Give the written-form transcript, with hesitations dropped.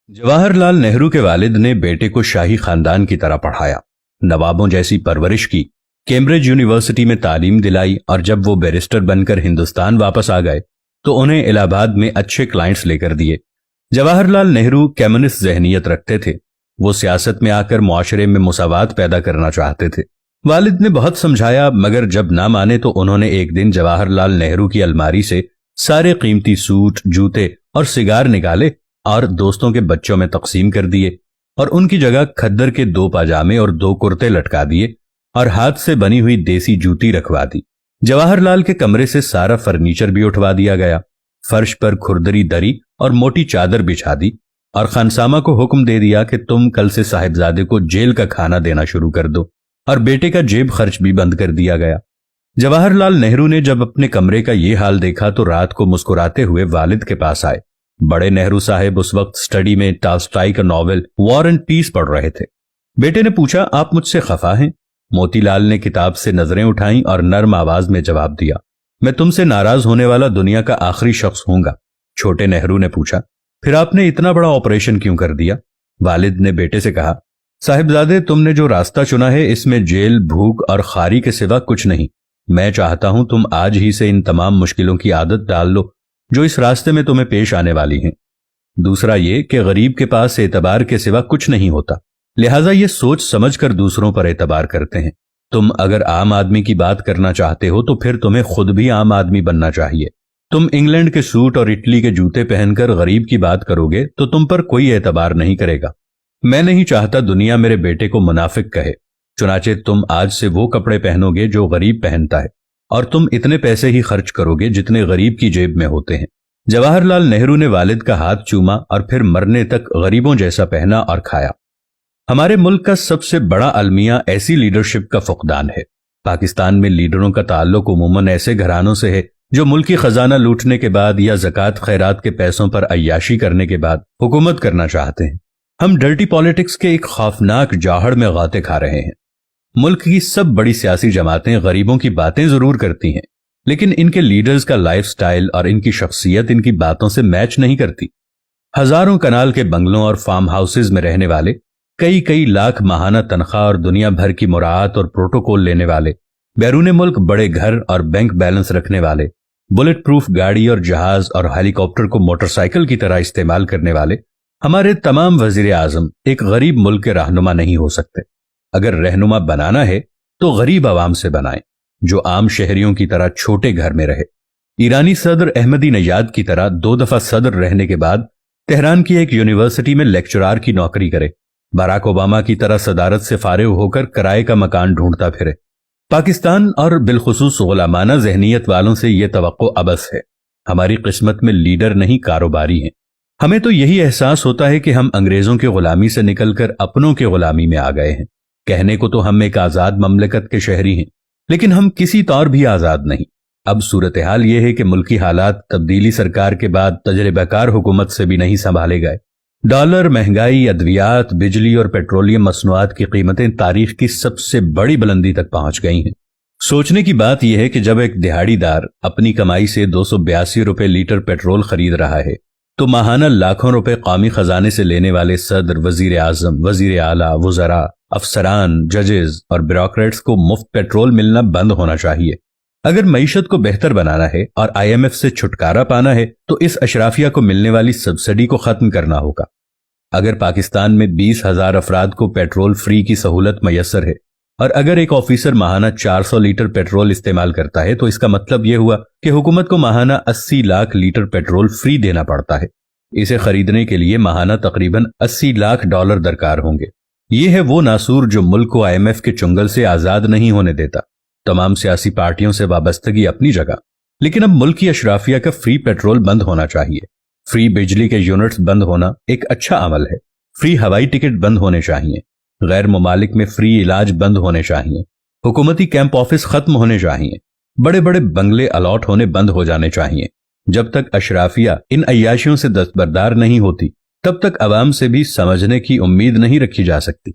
जवाहर लाल नेहरू के वालिद ने बेटे को शाही खानदान की तरह पढ़ाया, नवाबों जैसी परवरिश की, कैम्ब्रिज यूनिवर्सिटी में तालीम दिलाई और जब वो बैरिस्टर बनकर हिंदुस्तान वापस आ गए तो उन्हें इलाहाबाद में अच्छे क्लाइंट्स लेकर दिए। जवाहर लाल नेहरू कम्युनिस्ट जहनीत रखते थे। वो सियासत में आकर मुआशरे में मुसावात पैदा करना चाहते थे। वालिद ने बहुत समझाया मगर जब ना माने तो उन्होंने एक दिन जवाहर लाल नेहरू की अलमारी से सारे कीमती सूट, जूते और सिगार निकाले और दोस्तों के बच्चों में तकसीम कर दिए और उनकी जगह खद्दर के 2 पाजामे और 2 कुर्ते लटका दिए और हाथ से बनी हुई देसी जूती रखवा दी। जवाहर लाल के कमरे से सारा फर्नीचर भी उठवा दिया गया, फर्श पर खुरदरी दरी और मोटी चादर बिछा दी और खानसामा को हुक्म दे दिया कि तुम कल से साहिबजादे को जेल का खाना देना शुरू कर दो और बेटे का जेब खर्च भी बंद कर दिया गया। जवाहर लाल नेहरू ने जब अपने कमरे का ये हाल देखा तो रात को मुस्कुराते हुए वालिद के पास आए। बड़े नेहरू साहब उस वक्त स्टडी में टॉल्स्टॉय का नॉवेल वॉर एंड पीस पढ़ रहे थे। बेटे ने पूछा, आप मुझसे खफा हैं? मोतीलाल ने किताब से नजरें उठाई और नर्म आवाज में जवाब दिया, मैं तुमसे नाराज होने वाला दुनिया का आखिरी शख्स हूंगा। छोटे नेहरू ने पूछा, फिर आपने इतना बड़ा ऑपरेशन क्यों कर दिया? वालिद ने बेटे से कहा, साहिबजादे तुमने जो रास्ता चुना है इसमें जेल, भूख और खारी के सिवा कुछ नहीं। मैं चाहता हूं तुम आज ही से इन तमाम मुश्किलों की आदत डाल लो जो इस रास्ते में तुम्हें पेश आने वाली हैं। दूसरा ये कि गरीब के पास एतबार के सिवा कुछ नहीं होता, लिहाजा ये सोच समझकर दूसरों पर एतबार करते हैं। तुम अगर आम आदमी की बात करना चाहते हो तो फिर तुम्हें खुद भी आम आदमी बनना चाहिए। तुम इंग्लैंड के सूट और इटली के जूते पहनकर गरीब की बात करोगे तो तुम पर कोई एतबार नहीं करेगा। मैं नहीं चाहता दुनिया मेरे बेटे को मुनाफिक कहे, चुनाचे तुम आज से वो कपड़े पहनोगे जो गरीब पहनता है और तुम इतने पैसे ही खर्च करोगे जितने गरीब की जेब में होते हैं। जवाहर लाल नेहरू ने वालिद का हाथ चूमा और फिर मरने तक गरीबों जैसा पहना और खाया। हमारे मुल्क का सबसे बड़ा अलमिया ऐसी लीडरशिप का फुकदान है। पाकिस्तान में लीडरों का ताल्लुक उमूमन ऐसे घरानों से है जो मुल्की खजाना लूटने के बाद या ज़कात खैरात के पैसों पर अय्याशी करने के बाद हुकूमत करना चाहते हैं। हम डर्टी पॉलिटिक्स के एक खौफनाक जाहड़ में गाते खा रहे हैं। मुल्क की सब बड़ी सियासी जमातें गरीबों की बातें जरूर करती हैं, लेकिन इनके लीडर्स का लाइफस्टाइल और इनकी शख्सियत इनकी बातों से मैच नहीं करती। हजारों कनाल के बंगलों और फार्म हाउसेज में रहने वाले, कई लाख माहाना तनख्वाह और दुनिया भर की मुराआत और प्रोटोकॉल लेने वाले, बैरून मुल्क बड़े घर और बैंक बैलेंस रखने वाले, बुलेट प्रूफ गाड़ी और जहाज और हेलीकॉप्टर को मोटरसाइकिल की तरह इस्तेमाल करने वाले हमारे तमाम वजीर आजम एक गरीब मुल्क के रहनुमा नहीं हो सकते। अगर रहनुमा बनाना है तो गरीब आवाम से बनाएं जो आम शहरियों की तरह छोटे घर में रहे। ईरानी सदर अहमदी नजाद की तरह 2 दफा सदर रहने के बाद तेहरान की एक यूनिवर्सिटी में लेक्चरार की नौकरी करे। बराक ओबामा की तरह सदारत से फारिग होकर किराए का मकान ढूंढता फिरे। पाकिस्तान और बिलखुसूस गुलामाना जहनीत वालों से यह तवक्को अबस है। हमारी किस्मत में लीडर नहीं कारोबारी हैं। हमें तो यही एहसास होता है कि हम अंग्रेजों की गुलामी से निकलकर अपनों की गुलामी में आ गए हैं। कहने को तो हम एक आजाद ममलकत के शहरी हैं, लेकिन हम किसी तौर भी आजाद नहीं। अब सूरत हाल यह है कि मुल्की हालात तब्दीली सरकार के बाद तजर्बेकार हुकूमत से भी नहीं संभाले गए। डॉलर, महंगाई, अद्वियात, बिजली और पेट्रोलियम मसनूआत की कीमतें तारीख की सबसे बड़ी बुलंदी तक पहुंच गई हैं। सोचने की बात यह है कि जब एक दिहाड़ीदार अपनी कमाई से 282 रुपए लीटर पेट्रोल खरीद रहा है तो माहाना लाखों रुपए कौमी खजाने से लेने वाले सदर, वजीर आजम, वजीर आला, वुज़रा, अफसरान, जजेस और ब्यूरोक्रेट्स को मुफ्त पेट्रोल मिलना बंद होना चाहिए। अगर मईशत को बेहतर बनाना है और IMF से छुटकारा पाना है तो इस अशराफिया को मिलने वाली सब्सिडी को खत्म करना होगा। अगर पाकिस्तान में 20,000 अफराद को पेट्रोल फ्री की सहूलत मयसर है और अगर एक ऑफिसर माहाना 400 लीटर पेट्रोल इस्तेमाल करता है तो इसका मतलब यह हुआ कि हुकूमत को माहाना 80 लाख लीटर पेट्रोल फ्री देना पड़ता है। इसे खरीदने के लिए माहाना तकरीबन 80 लाख डॉलर दरकार होंगे। ये है वो नासूर जो मुल्क को IMF के चुंगल से आजाद नहीं होने देता। तमाम सियासी पार्टियों से वाबस्तगी अपनी जगह, लेकिन अब मुल्क की अशराफिया का फ्री पेट्रोल बंद होना चाहिए। फ्री बिजली के यूनिट्स बंद होना एक अच्छा अमल है। फ्री हवाई टिकट बंद होने चाहिए। गैर मुमालिक में फ्री इलाज बंद होने चाहिए। हुकूमती कैंप ऑफिस खत्म होने चाहिए। बड़े बड़े बंगले अलॉट होने बंद हो जाने चाहिए। जब तक अशराफिया इन अय्याशियों से दस्तबरदार नहीं होती तब तक अवाम से भी समझने की उम्मीद नहीं रखी जा सकती।